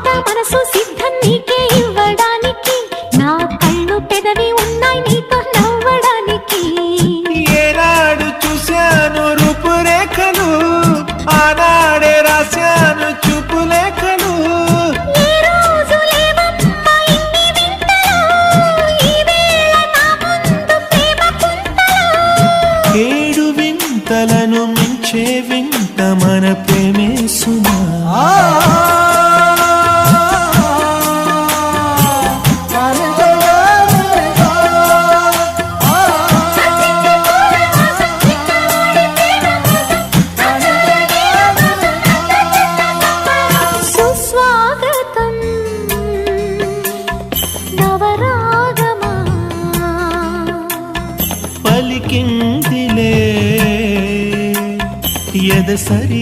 మాట మనసు సిద్ధం నీకే ఇవ్వడానికి, నా కళ్ళు పెదవి ఉన్నాయి నీతో నవ్వడానికి. ఏనాడు చూశాను రూపురేఖలు, ఆనాడే రాశాను చూపులేఖలు. ఏ రోజు లేవమ్మా ఇన్ని వింతలు, ఈ వేళ నా ముందు ప్రేమ కుంతలు. ఏడు వింతలను మించే వింత మన ప్రేమే సుమా. సుస్వాగతం నవరాగమా, పలికిందిలే ఎద సరి